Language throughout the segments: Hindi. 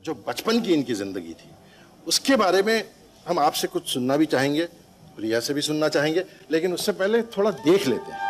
जो बचपन की इनकी जिंदगी थी, उसके बारे में हम आपसे कुछ सुनना भी चाहेंगे, प्रिया से भी सुनना चाहेंगे, लेकिन उससे पहले थोड़ा देख लेते हैं।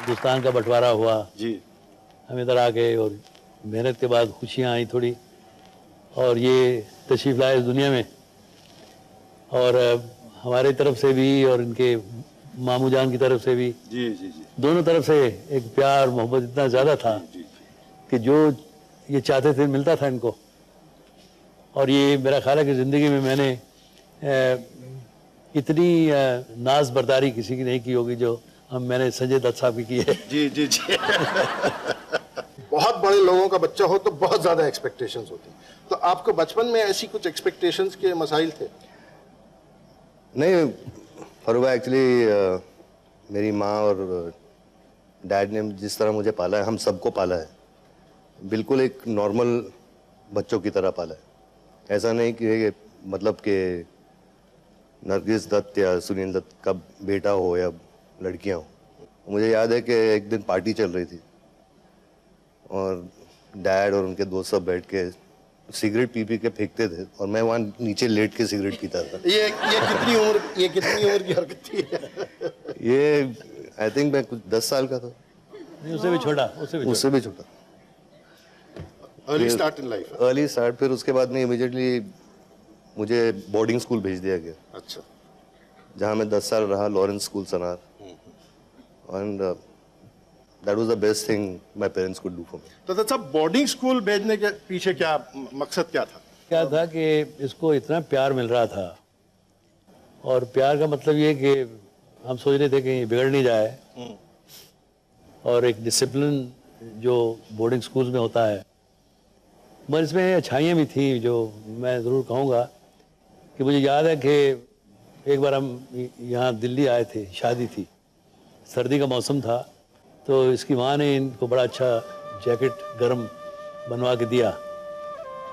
हिंदुस्तान का बंटवारा हुआ जी, हम इधर आ गए और मेहनत के बाद खुशियाँ आई थोड़ी, और ये तशरीफ लाए इस दुनिया में। और हमारी तरफ से भी और इनके मामू जान की तरफ से भी, जी जी जी, दोनों तरफ से एक प्यार मोहब्बत इतना ज़्यादा था कि जो ये चाहते थे मिलता था इनको। और ये मेरा ख्याल है कि ज़िंदगी में मैंने इतनी नाज बर्दारी किसी की नहीं की होगी जो मैंने संजय दत्त साहब की है। जी जी जी। बहुत बड़े लोगों का बच्चा हो तो बहुत ज्यादा एक्सपेक्टेशंस होती हैं, तो आपको बचपन में ऐसी कुछ एक्सपेक्टेशंस के मसाइल थे? नहीं, फरूक भाई, एक्चुअली मेरी माँ और डैड ने जिस तरह मुझे पाला है, हम सबको पाला है, बिल्कुल एक नॉर्मल बच्चों की तरह पाला है। ऐसा नहीं कि मतलब कि नरगिस दत्त या सुनील दत्त का बेटा हो या लड़कियां हो। मुझे याद है कि एक दिन पार्टी चल रही थी और डैड और उनके दोस्त सब बैठ के सिगरेट पी के फेंकते थे और मैं वहाँ नीचे लेट के सिगरेट पीता था। ये कितनी उम्र की हरकत थी? ये आई थिंक मैं कुछ 10 साल का था। नहीं, उससे भी छोटा, उससे भी छोटा। Early start in life. Early start. फिर उसके बाद में इमीडिएटली मुझे बोर्डिंग स्कूल भेज दिया गया। अच्छा। जहाँ मैं 10 साल रहा, Lawrence school Sanawar. And that was the best thing my parents could do for me. तो दत्त साहब, बोर्डिंग स्कूल भेजने के पीछे क्या मकसद क्या था? क्या था कि इसको इतना प्यार मिल रहा था, और प्यार का मतलब ये कि हम सोच रहे थे कि बिगड़ नहीं जाए, और एक डिसिप्लिन जो बोर्डिंग स्कूल में होता है, मगर इसमें अच्छाइयाँ भी थी जो मैं ज़रूर कहूँगा। कि मुझे याद है कि एक बार हम यहाँ दिल्ली आए थे, शादी थी, सर्दी का मौसम था, तो इसकी माँ ने इनको बड़ा अच्छा जैकेट गर्म बनवा के दिया।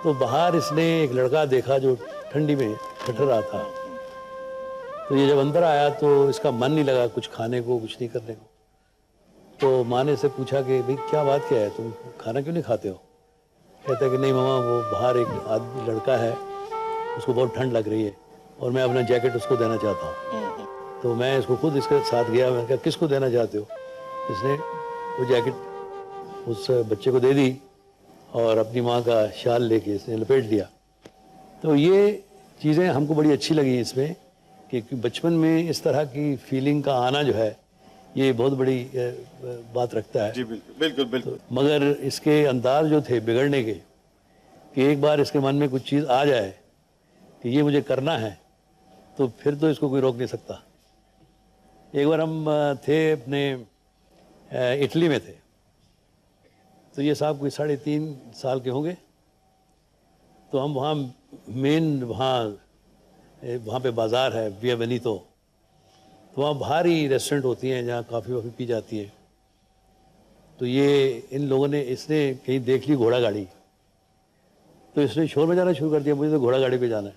तो बाहर इसने एक लड़का देखा जो ठंडी में ठठर रहा था। तो ये जब अंदर आया तो इसका मन नहीं लगा कुछ खाने को, कुछ नहीं करने को। तो माँ ने इससे पूछा कि भाई क्या बात क्या है, तुम खाना क्यों नहीं खाते हो? कहता है कि नहीं मामा, वो बाहर एक आदमी लड़का है, उसको बहुत ठंड लग रही है और मैं अपना जैकेट उसको देना चाहता हूँ। तो मैं इसको खुद इसके साथ गया। मैंने कहा किसको देना चाहते हो? इसने वो जैकेट उस बच्चे को दे दी और अपनी माँ का शाल लेके इसने लपेट दिया। तो ये चीज़ें हमको बड़ी अच्छी लगी इसमें कि बचपन में इस तरह की फीलिंग का आना जो है ये बहुत बड़ी बात रखता है। जी बिल्कुल बिल्कुल बिल्कुल। तो मगर इसके अंदाज जो थे बिगड़ने के, कि एक बार इसके मन में कुछ चीज़ आ जाए कि ये मुझे करना है, तो फिर तो इसको कोई रोक नहीं सकता। एक बार हम थे अपने इटली में थे, तो ये साहब कोई 3.5 साल के होंगे। तो हम वहाँ मेन वहाँ पे बाज़ार है विया वेनितो, तो वहाँ भारी रेस्टोरेंट होती हैं जहाँ कॉफ़ी वॉफ़ी पी जाती है। तो ये इन लोगों ने, इसने कहीं देख ली घोड़ा गाड़ी, तो इसने शोर मचाना शुरू कर दिया, मुझे तो घोड़ा गाड़ी पे जाना है।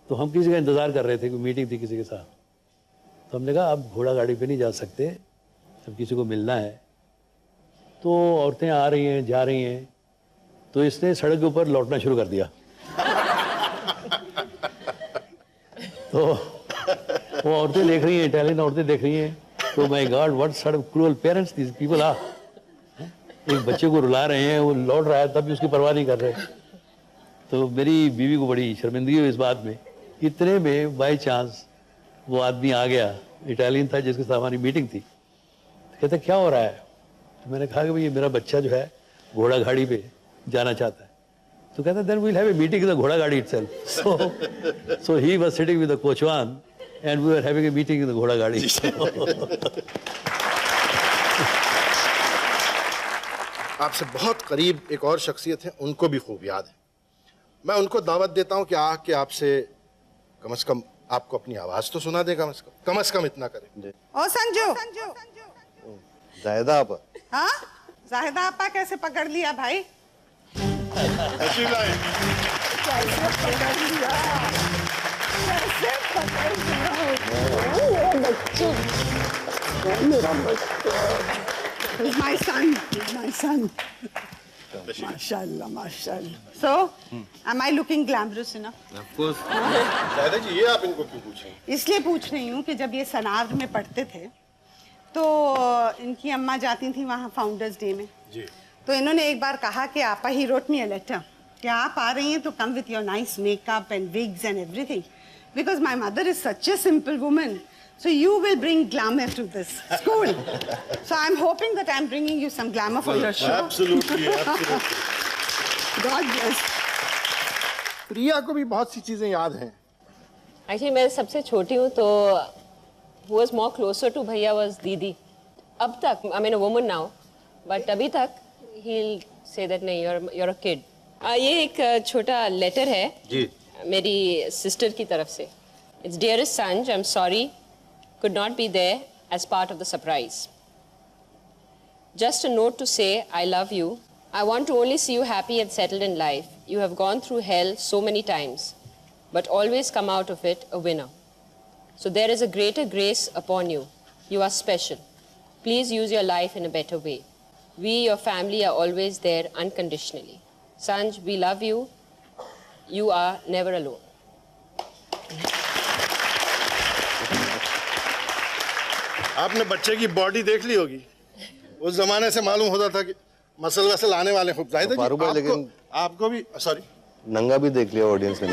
तो हम किसी का इंतज़ार कर रहे थे, कोई मीटिंग थी किसी के साथ। तो हमने कहा अब घोड़ा गाड़ी पे नहीं जा सकते, अब किसी को मिलना है। तो औरतें आ रही हैं जा रही हैं, तो इसने सड़क के ऊपर लौटना शुरू कर दिया। तो वो औरतें देख रही हैं, इटालियन औरतें देख रही हैं, तो my God what sort of cruel parents these people are. एक बच्चे को रुला रहे हैं, वो लौट रहा है तब भी उसकी परवाह नहीं कर रहे। तो मेरी बीवी को बड़ी शर्मिंदगी हुई इस बात में। इतने में बाई चांस वो आदमी आ गया, इटालियन था जिसके साथ हमारी मीटिंग थी। कहते क्या हो रहा है? तो मैंने कहा कि भाई ये मेरा बच्चा जो है घोड़ा गाड़ी पे जाना चाहता है। तो कहता then we will have a meeting in the ghoda gaadi itself. So he was sitting with the kochwan and we were having a meeting in the ghoda gaadi. आपसे बहुत करीब एक और शख्सियत है, उनको भी खूब याद है। मैं उनको दावत देता हूं कि आके आपसे कम से कम आपको अपनी आवाज तो सुना दे, कम से कम इतना करें। ओ संजू, जायदा आप हाँ जाहिदा आपा कैसे पकड़ लिया भाई? कैसे पकड़ लिया? कैसे पकड़ लिया? बच्चे, मेरा बच्चा। My son, my son. माशाल्लाह, माशाल्लाह. So, am I looking glamorous enough? Of course. दादा जी, ये आप इनको क्यों पूछें? इसलिए पूछ रही हूँ कि जब ये सनार में पढ़ते थे तो इनकी अम्मा जाती थी वहाँ फाउंडर्स डे में। जी। तो इन्होंने एक बार कहा कि आपा he wrote me a letter कि आप आ रही हैं तो come with your nice makeup and wigs and everything because my mother is such a simple woman so you will bring glamour to this school. So I'm hoping that I'm bringing you some glamour for your show. Absolutely, absolutely. God bless. प्रिया को भी बहुत सी चीजें याद हैं। एक्चुअली मैं सबसे छोटी हूँ तो who was more closer to भैया was दीदी। अब तक I mean a woman now, but अभी तक he'll say that नहीं you're a kid। ये एक छोटा लेटर है जी। मेरी सिस्टर की तरफ से। It's dearest Sanj, I'm sorry could not be there as part of the surprise. Just a note to say I love you. I want to only see you happy and settled in life. You have gone through hell so many times, but always come out of it a winner. So there is a greater grace upon you. You are special. Please use your life in a better way. We, your family, are always there unconditionally. Sanj, we love you. You are never alone. आपने बच्चे की बॉडी देख ली होगी। उस जमाने से मालूम होता था कि मसल वसल आने वाले खूब। जाहिद है जी, फारूक भाई, लेकिन आपको भी सॉरी नंगा भी देख लिया ऑडियंस ने।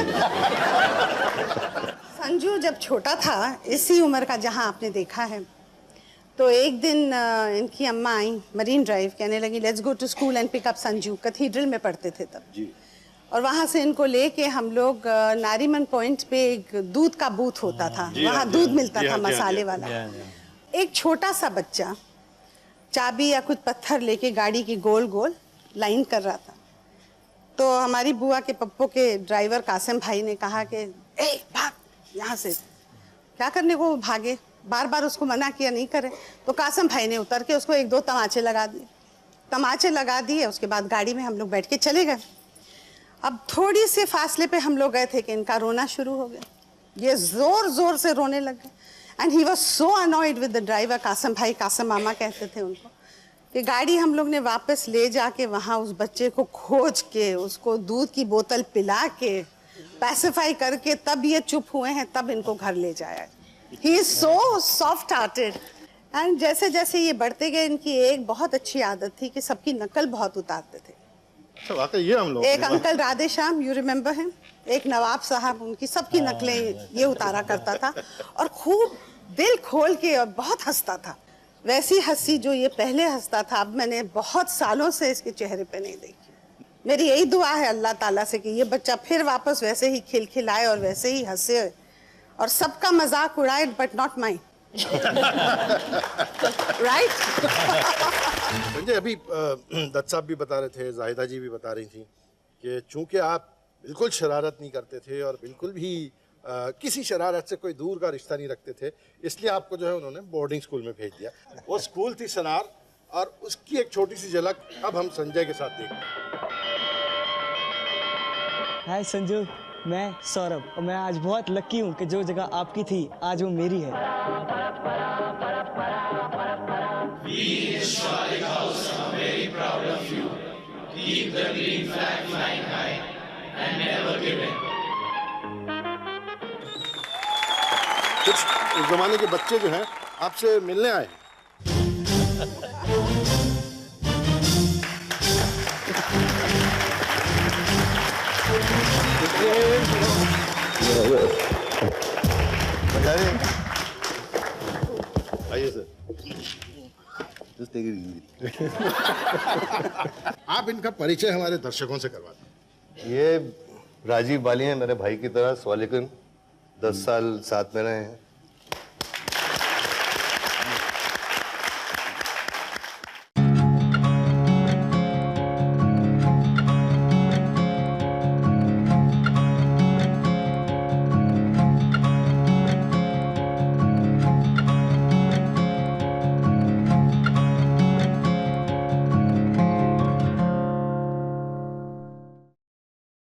संजू जब छोटा था इसी उम्र का जहाँ आपने देखा है तो एक दिन इनकी अम्मा आई मरीन ड्राइव, कहने लगी let's go to school and pick up Sanju. Cathedral में पढ़ते थे तब जी। और वहाँ से इनको लेके हम लोग नारीमन पॉइंट पे एक दूध का बूथ होता था, वहाँ दूध मिलता था मसाले वाला। एक छोटा सा बच्चा चाबी या कुछ पत्थर लेके गाड़ी की गोल गोल लाइन कर रहा था। तो हमारी बुआ के पप्पो के ड्राइवर कासिम भाई ने कहा कि ए भाग यहाँ से। क्या करने को वो भागे, बार बार उसको मना किया नहीं करे तो कासिम भाई ने उतर के उसको एक दो तमाचे लगा दिए। उसके बाद गाड़ी में हम लोग बैठ के चले गए। अब थोड़ी से फासले पे हम लोग गए थे कि इनका रोना शुरू हो गया। ये जोर जोर से रोने लग गए and he was so annoyed with the driver. Kasim भाई, कासिम मामा कहते थे उनको, कि गाड़ी हम लोग ने वापस ले जाके वहाँ उस बच्चे को खोज के उसको दूध की बोतल पिला के पैसिफाई करके तब ये चुप हुए हैं, तब इनको घर ले जाया। He is so soft hearted. And जैसे जैसे ये बढ़ते गए इनकी एक बहुत अच्छी आदत थी कि सबकी नकल बहुत उतारते थे। अच्छा, वाकई ये हम लोग एक uncle Radhe Shyam, you remember him, एक नवाब साहब, उनकी सबकी नकलें ये उतारा करता था और खूब दिल खोल के और बहुत हंसता था। वैसी हंसी जो ये पहले हंसता था अब मैंने बहुत सालों से इसके चेहरे पे नहीं देखी। मेरी यही दुआ है अल्लाह ताला से कि ये बच्चा फिर वापस वैसे ही खिलखिलाए और वैसे ही हंसे और सबका मजाक उड़ाए, but not mine. Right? Sanjay, अभी दत्त साहब भी बता रहे थे, जाहिदा जी भी बता रही थी कि चूंकि आप बिल्कुल शरारत नहीं करते थे और बिल्कुल भी किसी शरारत से कोई दूर का रिश्ता नहीं रखते थे, इसलिए आपको जो है उन्होंने बोर्डिंग स्कूल में भेज दिया। वो स्कूल थी सनार और उसकी एक छोटी सी झलक अब हम संजय के साथ देखते हैं। हाय संजू, मैं सौरभ और मैं आज बहुत लकी हूँ कि जो जगह आपकी थी आज वो मेरी है। कुछ उस जमाने के बच्चे जो हैं आपसे मिलने आए हैं। आइए सर। Just take पानी की। आप इनका परिचय हमारे दर्शकों से करवा दें। ये राजीव बाली हैं, मेरे भाई की तरह, सवालिकन 10 साल साथ में रहे हैं।